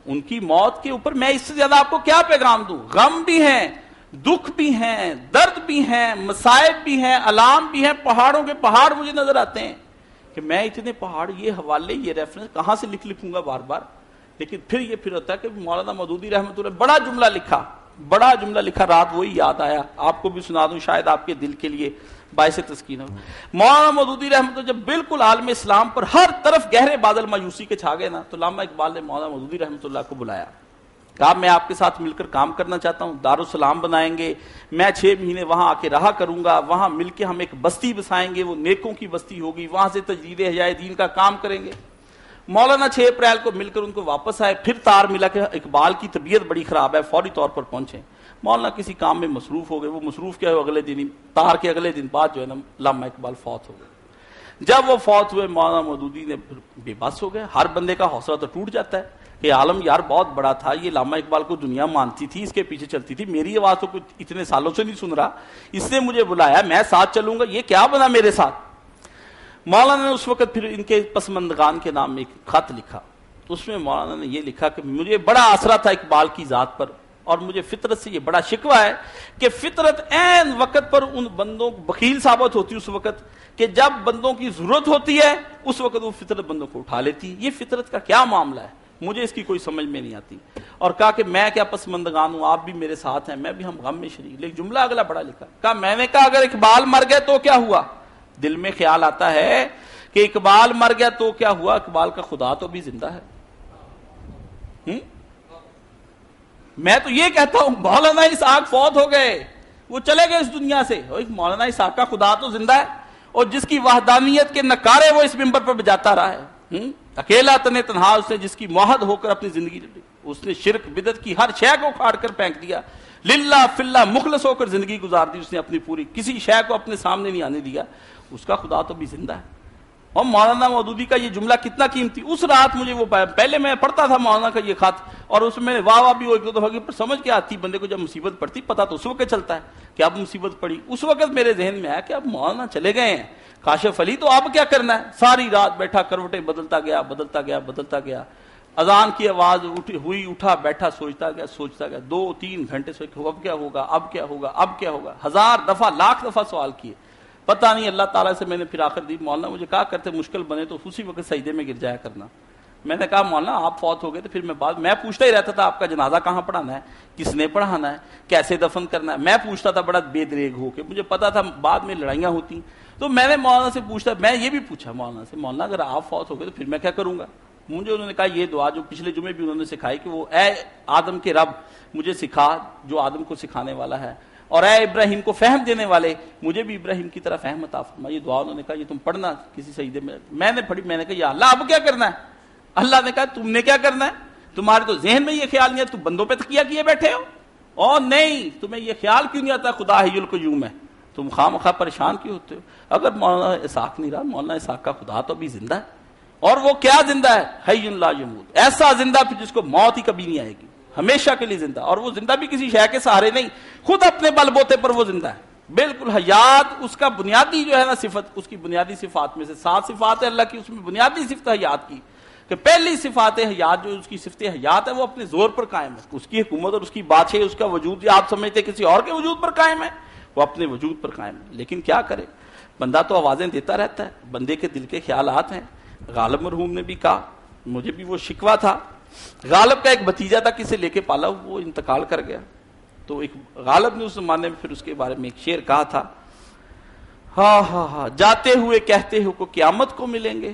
ان کی موت کے اوپر میں اس سے زیادہ آپ کو کیا پیغام دوں؟ غم بھی ہیں، دکھ بھی ہیں، درد بھی ہیں، مصائب بھی ہیں، الام بھی ہیں، پہاڑوں کے پہاڑ مجھے نظر آتے ہیں کہ میں اتنے پہاڑ، یہ حوالے، یہ ریفرنس کہاں سے لکھوں گا بار بار. لیکن پھر ہوتا ہے کہ مولانا مودودی رحمۃ اللہ بڑا جملہ لکھا، رات وہی یاد آیا، آپ کو بھی سنا دوں، شاید آپ کے دل کے لیے باعث تسکین ہو. مولانا مودودی رحمۃ اللہ جب بالکل عالم اسلام پر ہر طرف گہرے بادل مایوسی کے چھا گئے نا، تو علامہ اقبال نے مولانا مودودی رحمۃ اللہ کو بلایا، کہا میں آپ کے ساتھ مل کر کام کرنا چاہتا ہوں، دارالسلام بنائیں گے، میں 6 مہینے وہاں آ کے رہا کروں گا، وہاں مل کے ہم ایک بستی بسائیں گے، وہ نیکوں کی بستی ہوگی، وہاں سے تجدید احیاء دین کا کام کریں گے. مولانا 6 اپریل کو مل کر ان کو واپس آئے. پھر تار ملا کہ اقبال کی طبیعت بڑی خراب ہے، فوری طور پر پہنچے. مولانا کسی کام میں مصروف ہو گئے. وہ مصروف کیا ہو، اگلے دن ہی تار کے اگلے دن بعد جو ہے نا علامہ اقبال فوت ہو گئے. جب وہ فوت ہوئے مولانا مودودی نے بے بس ہو گئے. ہر بندے کا حوصلہ تو ٹوٹ جاتا ہے کہ عالم یار بہت بڑا تھا، یہ علامہ اقبال کو دنیا مانتی تھی، اس کے پیچھے چلتی تھی، میری آواز تو کچھ اتنے سالوں سے نہیں سن رہا، اس نے مجھے بلایا، میں ساتھ چلوں گا، یہ کیا بنا میرے ساتھ. مولانا نے اس وقت پھر ان کے پسماندگان کے نام میں ایک خط لکھا. اس میں مولانا نے یہ لکھا کہ مجھے بڑا آسرا تھا اقبال کی ذات پر، اور مجھے فطرت سے یہ بڑا شکوہ ہے کہ فطرت عین وقت پر ان بندوں کو بخیل ثابت ہوتی ہے، اس وقت کہ جب بندوں کی ضرورت ہوتی ہے اس وقت وہ فطرت بندوں کو اٹھا لیتی. یہ فطرت کا کیا معاملہ ہے، مجھے اس کی کوئی سمجھ میں نہیں آتی. اور کہا کہ میں کیا پسماندگان ہوں، آپ بھی میرے ساتھ ہیں، میں بھی، ہم غم میں شریک. لیکن جملہ اگلا بڑا لکھا، کہا میں نے کہا اگر اقبال مر گئے تو کیا ہوا. دل میں خیال آتا ہے کہ اقبال مر گیا تو کیا ہوا، اقبال کا خدا تو بھی زندہ ہے. میں تو یہ کہتا ہوں مولانا اسحاق فوت ہو گئے، وہ چلے گئے اس دنیا سے، مولانا اسحاق کا خدا تو زندہ ہے، اور جس کی وحدانیت کے نعرے وہ اس منبر پر بجاتا رہا ہے. اکیلا تنے تنہا اس نے جس کی موحد ہو کر اپنی زندگی دی، اس نے شرک بدعت کی ہر شے کو کھاڑ کر پھینک دیا، للہ فلہ مخلص ہو کر زندگی گزار دی اس نے اپنی پوری، کسی شے کو اپنے سامنے نہیں آنے دیا، اس کا خدا تو بھی زندہ ہے. اور مولانا مودودی کا یہ جملہ کتنا قیمتی. اس رات مجھے وہ پہلے میں پڑھتا تھا مولانا کا یہ خط، اور اس میں واہ بھی ایک دو دفعہ، پر سمجھ کے آتی بندے کو جب مصیبت پڑتی، پتہ تو اس وقت چلتا ہے کہ اب مصیبت پڑی. اس وقت میرے ذہن میں آیا کہ اب مولانا چلے گئے ہیں، کاشف علی تو اب کیا کرنا ہے. ساری رات بیٹھا، کروٹیں بدلتا گیا. اذان کی آواز اٹھا بیٹھا، سوچتا گیا 2-3 گھنٹے سے اب کیا ہوگا. 1000 دفعہ، لاکھ دفعہ سوال کیے، پتہ نہیں. اللہ تعالیٰ سے میں نے پھر آخر دی، مولانا مجھے کہا کرتے مشکل بنے تو اسی وقت سجدے میں گر جایا کرنا. میں نے کہا مولانا آپ فوت ہو گئے تو پھر میں پوچھتا ہی رہتا تھا آپ کا جنازہ کہاں پڑھانا ہے، کس نے پڑھانا ہے، کیسے دفن کرنا ہے. میں پوچھتا تھا بڑا بے دریغ ہو کے، مجھے پتا تھا بعد میں لڑائیاں ہوتی. تو میں نے مولانا سے پوچھتا، میں یہ بھی پوچھا مولانا سے، مولانا اگر آپ فوت ہو گئے تو پھر میں کیا کروں گا. مجھے انہوں نے کہا یہ دعا جو پچھلے جمعے بھی انہوں نے سکھائی کہ وہ اے آدم کے رب مجھے سکھا جو آدم کو سکھانے والا ہے، اور اے ابراہیم کو فہم دینے والے مجھے بھی ابراہیم کی طرح فہم عطا فرما. یہ دعا انہوں نے کہا یہ تم پڑھنا کسی سجدے میں. میں نے پڑھی، میں نے کہا یا اللہ اب کیا کرنا ہے. اللہ نے کہا تم نے کیا کرنا ہے، تمہارے تو ذہن میں یہ خیال نہیں ہے، تم بندوں پہ تکیہ کیے بیٹھے ہو. اور نہیں، تمہیں یہ خیال کیوں نہیں آتا خدا حی القیوم ہے، تم خواہ پریشان کیوں ہوتے ہو. اگر مولانا اسحاق نہیں رہا، مولانا اسحاق کا خدا تو بھی زندہ ہے. اور وہ کیا زندہ ہے، حی لا یموت، ایسا زندہ پھر جس کو موت ہی کبھی نہیں آئے گی، ہمیشہ کے لیے زندہ. اور وہ زندہ بھی کسی شے کے سہارے نہیں، خود اپنے بل بوتے پر وہ زندہ ہے بالکل. حیات اس کا بنیادی جو ہے نا صفت، اس کی بنیادی صفات میں سے 7 صفات ہے اللہ کی، اس میں بنیادی صفت حیات کی، کہ پہلی صفات حیات جو اس کی صفت حیات ہے وہ اپنے زور پر قائم ہے. اس کی حکومت اور اس کی بادشاہی، اس کا وجود آپ سمجھتے کسی اور کے وجود پر قائم ہے، وہ اپنے وجود پر قائم ہے. لیکن کیا کرے، بندہ تو آوازیں دیتا رہتا ہے، بندے کے دل کے خیالات ہیں. غالب مرحوم نے بھی کہا، مجھے بھی وہ شکوہ تھا. غالب کا ایک بھتیجا تھا کسے لے کے پالا، وہ انتقال کر گیا. تو ایک غالب نے اس زمانے میں پھر اس کے بارے میں ایک شعر کہا تھا، ہاں جاتے ہوئے کہتے ہو کو قیامت کو ملیں گے.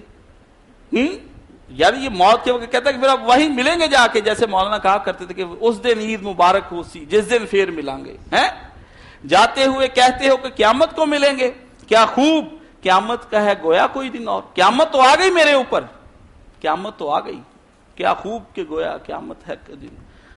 یعنی یہ موت کے وقت کہتا ہے کہ پھر اب وہیں ملیں گے جا کے، جیسے مولانا کہا کرتے تھے کہ اس دن عید مبارک ہو سی جس دن پھر ملیں گے. جاتے ہوئے کہتے ہو کہ قیامت کو ملیں گے، کیا خوب قیامت کا ہے گویا کوئی دن اور. قیامت تو آ گئی میرے اوپر، قیامت تو آ گئی، کیا خوب کہ گویا قیامت ہے دن.